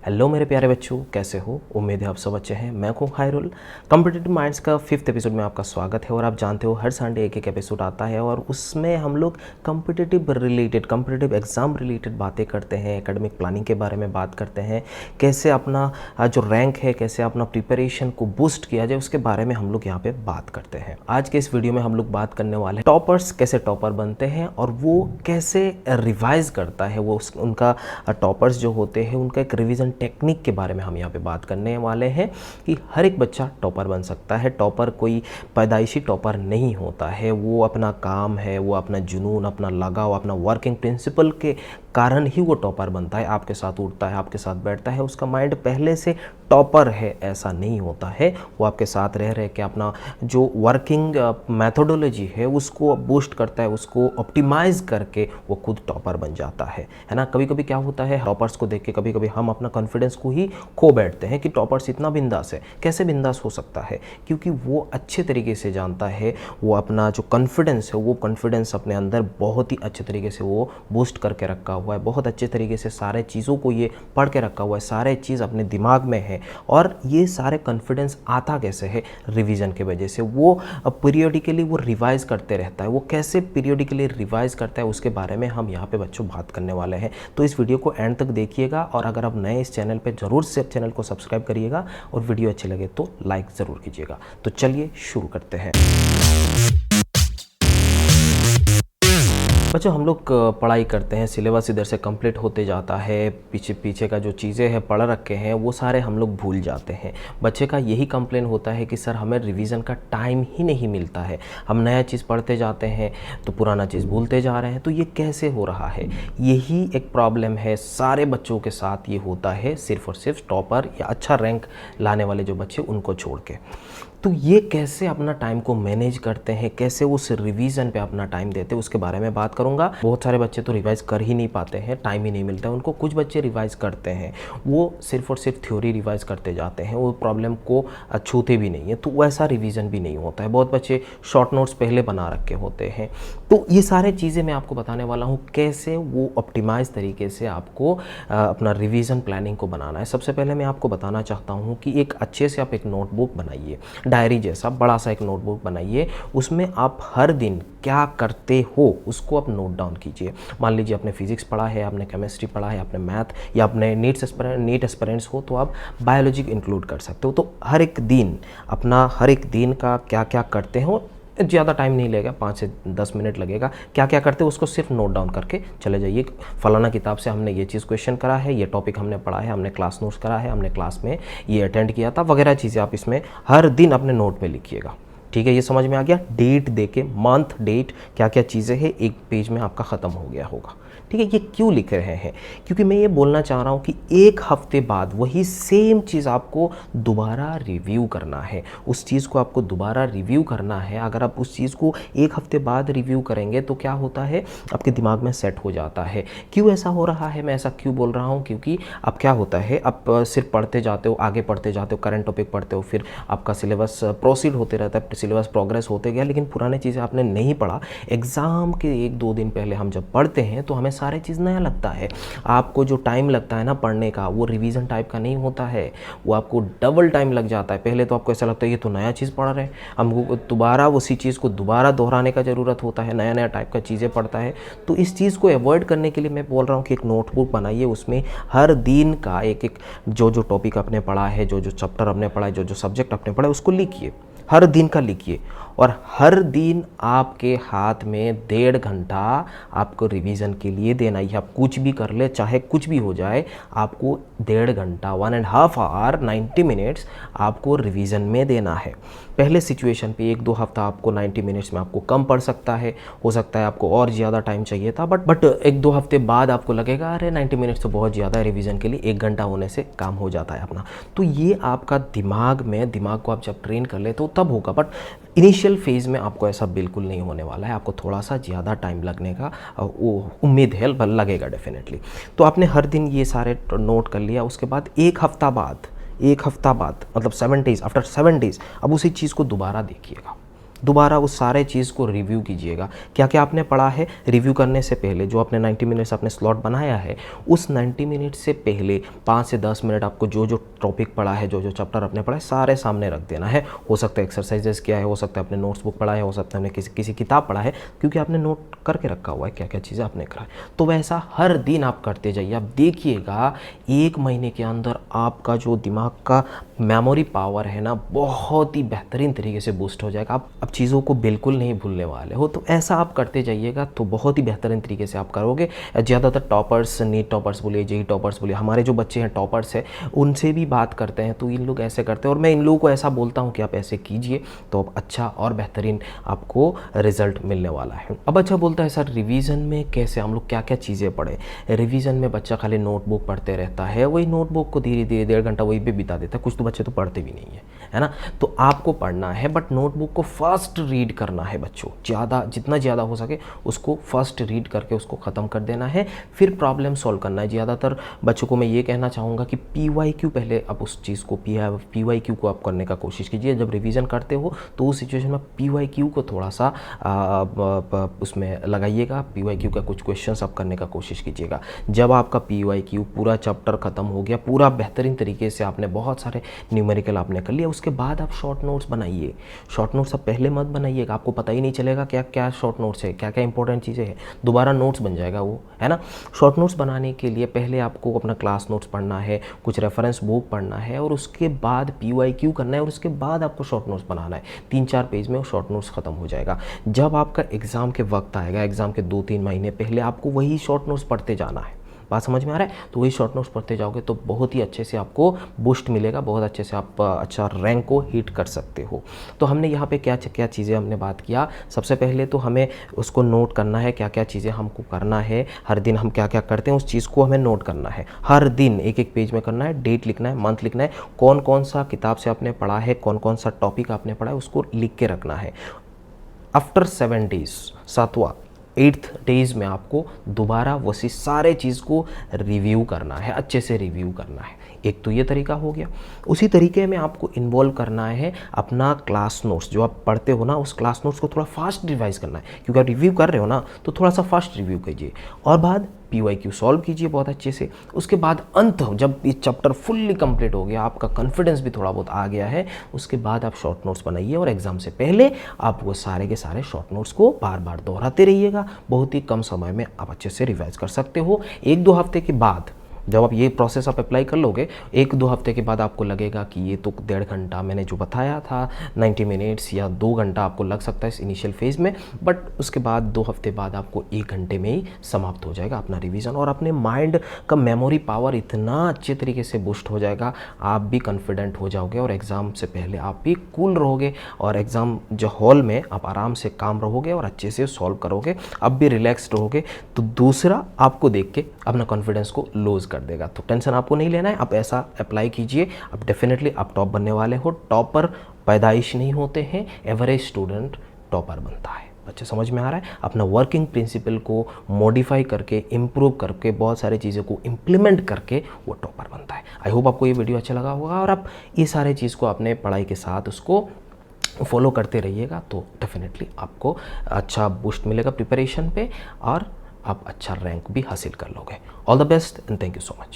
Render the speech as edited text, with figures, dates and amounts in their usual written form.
Hello मेरे प्यारे बच्चों, कैसे हो? उम्मीद है आप सब अच्छे हैं। मैं हूं खैरुल। कॉम्पिटिटिव माइंड्स का 5th एपिसोड में आपका स्वागत है। और आप जानते हो हर संडे एक एक एपिसोड आता है और उसमें हम लोग कॉम्पिटिटिव एग्ज़ाम रिलेटेड बातें करते हैं, एकेडमिक प्लानिंग के बारे में बात करते हैं, कैसे अपना जो रैंक है, कैसे अपना प्रिपरेशन को बूस्ट किया जाए, उसके बारे में हम लोग यहाँ पे बात करते हैं। आज के इस वीडियो में हम लोग बात करने वाले हैं टॉपर्स कैसे टॉपर बनते हैं और वो कैसे रिवाइज करता है, वो उनका टॉपर्स जो होते हैं उनका एक रिवीजन टेक्निक के बारे में हम यहाँ पे बात करने वाले हैं कि हर एक बच्चा टॉपर बन सकता है। टॉपर कोई पैदाइशी टॉपर नहीं होता है, वो अपना काम है, वो अपना जुनून, अपना लगाव, अपना वर्किंग प्रिंसिपल के कारण ही वो टॉपर बनता है। आपके साथ उठता है, आपके साथ बैठता है, उसका माइंड पहले से टॉपर है ऐसा नहीं होता है। वो आपके साथ रह रहे के अपना जो वर्किंग मैथोडोलॉजी है उसको बूस्ट करता है, उसको ऑप्टिमाइज करके वो खुद टॉपर बन जाता है ना। कभी कभी क्या होता है, टॉपर्स को देख के कभी कभी हम अपना कॉन्फिडेंस को ही खो बैठते हैं कि टॉपर्स इतना बिंदास है। कैसे बिंदास हो सकता है? क्योंकि वो अच्छे तरीके से जानता है, वो अपना जो कॉन्फिडेंस है वो कॉन्फिडेंस अपने अंदर बहुत ही अच्छे तरीके से वो बूस्ट करके रखा हुआ है, बहुत अच्छे तरीके से सारे चीज़ों को ये पढ़ के रखा हुआ है, सारे चीज़ अपने दिमाग में है। और ये सारे कॉन्फिडेंस आता कैसे है? रिवीजन के वजह से। वो पीरियोडिकली वो रिवाइज करते रहता है। वो कैसे पीरियोडिकली रिवाइज करता है उसके बारे में हम यहाँ पे बच्चों बात करने वाले हैं। तो इस वीडियो को एंड तक देखिएगा और अगर आप नए इस चैनल पे ज़रूर से चैनल को सब्सक्राइब करिएगा और वीडियो अच्छी लगे तो लाइक ज़रूर कीजिएगा। तो चलिए शुरू करते हैं। बच्चों, हम लोग पढ़ाई करते हैं, सिलेबस इधर से कंप्लीट होते जाता है, पीछे का जो चीज़ें हैं पढ़ रखे हैं वो सारे हम लोग भूल जाते हैं। बच्चे का यही कंप्लेन होता है कि सर हमें रिवीजन का टाइम ही नहीं मिलता है, हम नया चीज़ पढ़ते जाते हैं तो पुराना चीज़ भूलते जा रहे हैं। तो ये कैसे हो रहा है? यही एक प्रॉब्लम है, सारे बच्चों के साथ ये होता है, सिर्फ और सिर्फ टॉपर या अच्छा रैंक लाने वाले जो बच्चे उनको छोड़ के। तो ये कैसे अपना टाइम को मैनेज करते हैं, कैसे उस रिवीजन पे अपना टाइम देते हैं, उसके बारे में बात करूंगा। बहुत सारे बच्चे तो रिवाइज कर ही नहीं पाते हैं, टाइम ही नहीं मिलता है उनको। कुछ बच्चे रिवाइज करते हैं, वो सिर्फ और सिर्फ थ्योरी रिवाइज करते जाते हैं, वो प्रॉब्लम को छूते भी नहीं है, तो वैसा रिवीजन भी नहीं होता है। बहुत बच्चे शॉर्ट नोट्स पहले बना रखे होते हैं। तो ये सारे चीज़ें मैं आपको बताने वाला हूँ कैसे वो ऑप्टिमाइज तरीके से आपको अपना रिवीजन प्लानिंग को बनाना है। सबसे पहले मैं आपको बताना चाहता हूँ कि एक अच्छे से आप एक नोटबुक बनाइए, डायरी जैसा बड़ा सा एक नोटबुक बनाइए। उसमें आप हर दिन क्या करते हो उसको आप नोट डाउन कीजिए। मान लीजिए आपने फिजिक्स पढ़ा है, आपने केमिस्ट्री पढ़ा है, आपने मैथ, या आपने नीट एस्पिरेंट्स हो तो आप बायोलॉजी इंक्लूड कर सकते हो। तो हर एक दिन का क्या क्या करते हो, ज़्यादा टाइम नहीं लगेगा, 5 से 10 मिनट लगेगा। क्या क्या करते हो उसको सिर्फ नोट डाउन करके चले जाइए। फलाना किताब से हमने ये चीज़ क्वेश्चन करा है, ये टॉपिक हमने पढ़ा है, हमने क्लास नोट्स करा है, हमने क्लास में ये अटेंड किया था, वगैरह चीज़ें आप इसमें हर दिन अपने नोट में लिखिएगा। ठीक है, ये समझ में आ गया? डेट देके, मंथ, डेट, क्या क्या चीज़ें हैं, एक पेज में आपका ख़त्म हो गया होगा। ठीक है, ये क्यों लिख रहे हैं? क्योंकि मैं ये बोलना चाह रहा हूँ कि एक हफ्ते बाद वही सेम चीज़ आपको दोबारा रिव्यू करना है। उस चीज़ को आपको दोबारा रिव्यू करना है। अगर आप उस चीज़ को एक हफ्ते बाद रिव्यू करेंगे तो क्या होता है, आपके दिमाग में सेट हो जाता है। क्यों ऐसा हो रहा है, मैं ऐसा क्यों बोल रहा हूँ? क्योंकि अब क्या होता है, आप सिर्फ पढ़ते जाते हो, आगे पढ़ते जाते हो, करंट टॉपिक पढ़ते हो, फिर आपका सिलेबस प्रोसीड होते रहता है, सिलेबस प्रोग्रेस होते गया, लेकिन पुरानी चीज़ें आपने नहीं पढ़ा। एग्ज़ाम के 1-2 दिन पहले हम जब पढ़ते हैं तो हमें सारे चीज़ नया लगता है। आपको जो टाइम लगता है ना पढ़ने का, वो रिवीजन टाइप का नहीं होता है, वो आपको डबल टाइम लग जाता है। पहले तो आपको ऐसा लगता है ये तो नया चीज़ पढ़ रहे हैं, हमको दोबारा उसी चीज़ को दोबारा दोहराने का ज़रूरत होता है, नया नया टाइप का चीज़ें पढ़ता है। तो इस चीज़ को अवॉइड करने के लिए मैं बोल रहा हूँ कि एक नोटबुक बनाइए, उसमें हर दिन का एक जो टॉपिक आपने पढ़ा है, जो चैप्टर आपने पढ़ा है, जो सब्जेक्ट आपने पढ़ा है, उसको लिखिए, हर दिन का लिखिए। और हर दिन आपके हाथ में 1.5 घंटा आपको रिवीजन के लिए देना ही। आप कुछ भी कर ले, चाहे कुछ भी हो जाए, आपको 1.5 घंटा, 1.5 आवर, 90 मिनट्स आपको रिवीजन में देना है। पहले सिचुएशन पे 1-2 हफ्ता आपको 90 मिनट्स में आपको कम पड़ सकता है, हो सकता है आपको और ज़्यादा टाइम चाहिए था, बट 1-2 हफ्ते बाद आपको लगेगा अरे 90 मिनट्स तो बहुत ज़्यादा है, रिवीजन के लिए 1 घंटा होने से काम हो जाता है अपना। तो ये आपका दिमाग को आप जब ट्रेन कर ले तो तब होगा, बट इनिशियल फेज़ में आपको ऐसा बिल्कुल नहीं होने वाला है। आपको थोड़ा सा ज़्यादा टाइम लगने का वो उम्मीद है, लगेगा डेफिनेटली। तो आपने हर दिन ये सारे नोट कर लिया, उसके बाद एक हफ्ता बाद मतलब 7 डेज़, आफ्टर 7 डेज़ अब उसी चीज़ को दोबारा देखिएगा। दोबारा उस सारे चीज़ को रिव्यू कीजिएगा, क्या क्या आपने पढ़ा है। रिव्यू करने से पहले जो आपने 90 मिनट्स आपने स्लॉट बनाया है, उस 90 मिनट से पहले 5 से 10 मिनट आपको जो जो टॉपिक पढ़ा है, जो जो चैप्टर आपने पढ़ा है, सारे सामने रख देना है। हो सकता है एक्सरसाइजेस किया है, हो सकता है आपने नोट्स बुक पढ़ा है, हो सकता है आपने किसी किताब पढ़ा है, क्योंकि आपने नोट करके रखा हुआ है क्या क्या चीज़ें आपने करा है। तो वैसा हर दिन आप करते जाइए। आप देखिएगा 1 महीने के अंदर आपका जो दिमाग का मेमोरी पावर है ना, बहुत ही बेहतरीन तरीके से बूस्ट हो जाएगा। आप अब चीज़ों को बिल्कुल नहीं भूलने वाले हो। तो ऐसा आप करते जाइएगा तो बहुत ही बेहतरीन तरीके से आप करोगे। ज़्यादातर टॉपर्स, नीट टॉपर्स बोलिए, जेई टॉपर्स बोलिए, हमारे जो बच्चे हैं टॉपर्स हैं, उनसे भी बात करते हैं तो इन लोग ऐसे करते हैं, और मैं इन लोगों को ऐसा बोलता हूँ कि आप ऐसे कीजिए तो अब अच्छा और बेहतरीन आपको रिजल्ट मिलने वाला है। अब अच्छा बोलता है सर रिवीजन में कैसे, हम लोग क्या क्या चीज़ें पढ़े। रिवीजन में बच्चा खाली नोटबुक पढ़ते रहता है, वही नोटबुक को धीरे धीरे 1.5 घंटा वही पे बिता देता है। कुछ तो बच्चे तो पढ़ते भी नहीं है ना। तो आपको पढ़ना है, बट नोटबुक को फर्स्ट रीड करना है बच्चों, जितना ज़्यादा हो सके उसको फर्स्ट रीड करके उसको ख़त्म कर देना है, फिर प्रॉब्लम सॉल्व करना है। ज़्यादातर बच्चों को मैं ये कहना चाहूँगा कि PYQ पहले आप उस चीज़ को PYQ को आप करने का कोशिश कीजिए। जब रिवीजन करते हो तो उस सिचुएशन में PYQ को थोड़ा सा उसमें लगाइएगा, PYQ का कुछ क्वेश्चंस आप करने का कोशिश कीजिएगा। जब आपका PYQ पूरा चैप्टर ख़त्म हो गया, पूरा बेहतरीन तरीके से आपने बहुत सारे न्यूमेरिकल आपने कर लिया, उसके बाद आप शॉर्ट नोट्स बनाइए। शॉर्ट नोट्स आप पहले मत बनाइएगा, आपको पता ही नहीं चलेगा क्या क्या शॉर्ट नोट्स है, क्या क्या इंपॉर्टेंट चीज़ें हैं, दोबारा नोट्स बन जाएगा वो, है ना। शॉर्ट नोट्स बनाने के लिए पहले आपको अपना क्लास नोट्स पढ़ना है, कुछ रेफरेंस बुक पढ़ना है, और उसके बाद PYQ करना है, और उसके बाद आपको शॉर्ट नोट्स बनाना है। 3-4 पेज में वो शॉर्ट नोट्स ख़त्म हो जाएगा। जब आपका एग्ज़ाम के वक्त आएगा, एग्ज़ाम के 2-3 महीने पहले आपको वही शॉर्ट नोट्स पढ़ते जाना है। बात समझ में आ रहा है। तो वही शॉर्ट नोट्स पढ़ते जाओगे तो बहुत ही अच्छे से आपको बूस्ट मिलेगा, बहुत अच्छे से आप अच्छा रैंक को हिट कर सकते हो। तो हमने यहाँ पे क्या क्या चीज़ें हमने बात किया। सबसे पहले तो हमें उसको नोट करना है, क्या क्या चीज़ें हमको करना है, हर दिन हम क्या क्या करते हैं उस चीज़ को हमें नोट करना है। हर दिन एक एक पेज में करना है, डेट लिखना है, मंथ लिखना है, कौन कौन सा किताब से आपने पढ़ा है, कौन कौन सा टॉपिक आपने पढ़ा है, उसको लिख के रखना है। आफ्टर 7 डेज, 7वां 8th डेज में आपको दोबारा वही सारे चीज़ को रिव्यू करना है, अच्छे से रिव्यू करना है। एक तो ये तरीका हो गया। उसी तरीके में आपको इन्वॉल्व करना है अपना क्लास नोट्स, जो आप पढ़ते हो ना उस क्लास नोट्स को थोड़ा फास्ट रिवाइज करना है, क्योंकि आप रिव्यू कर रहे हो ना तो थोड़ा सा फास्ट रिव्यू कीजिए, और बाद PYQ सॉल्व कीजिए बहुत अच्छे से। उसके बाद अंत जब ये चैप्टर फुल्ली कंप्लीट हो गया, आपका कॉन्फिडेंस भी थोड़ा बहुत आ गया है, उसके बाद आप शॉर्ट नोट्स बनाइए, और एग्जाम से पहले आप वो सारे के सारे शॉर्ट नोट्स को बार बार दोहराते रहिएगा। बहुत ही कम समय में आप अच्छे से रिवाइज कर सकते हो। 1-2 हफ्ते के बाद जब आप ये प्रोसेस आप अप्लाई कर लोगे, 1-2 हफ्ते के बाद आपको लगेगा कि ये तो 1.5 घंटा मैंने जो बताया था 90 मिनट्स या 2 घंटा आपको लग सकता है इस इनिशियल फेज़ में, बट उसके बाद 2 हफ्ते बाद आपको 1 घंटे में ही समाप्त हो जाएगा अपना रिवीजन, और अपने माइंड का मेमोरी पावर इतना अच्छे तरीके से बूस्ट हो जाएगा, आप भी कॉन्फिडेंट हो जाओगे, और एग्ज़ाम से पहले आप भी कूल रहोगे, और एग्ज़ाम जो हॉल में आप आराम से काम रहोगे और अच्छे से सॉल्व करोगे, अब भी रिलैक्सड रहोगे। तो दूसरा आपको देख के अपना कॉन्फिडेंस को लूज़ कर देगा। तो टेंशन आपको नहीं लेना है, आप ऐसा अप्लाई कीजिए, आप डेफिनेटली आप टॉप बनने वाले हो। टॉपर पैदाइश नहीं होते हैं, एवरेज स्टूडेंट टॉपर बनता है। अच्छा समझ में आ रहा है। अपना वर्किंग प्रिंसिपल को मॉडिफाई करके, इम्प्रूव करके, बहुत सारी चीज़ों को इम्प्लीमेंट करके वो टॉपर बनता है। आई होप आपको ये वीडियो अच्छा लगा होगा, और आप ये सारे चीज़ को अपने पढ़ाई के साथ उसको फॉलो करते रहिएगा, तो डेफिनेटली आपको अच्छा बूस्ट मिलेगा प्रिपरेशन पे, और आप अच्छा रैंक भी हासिल कर लोगे। All the best and thank you so much.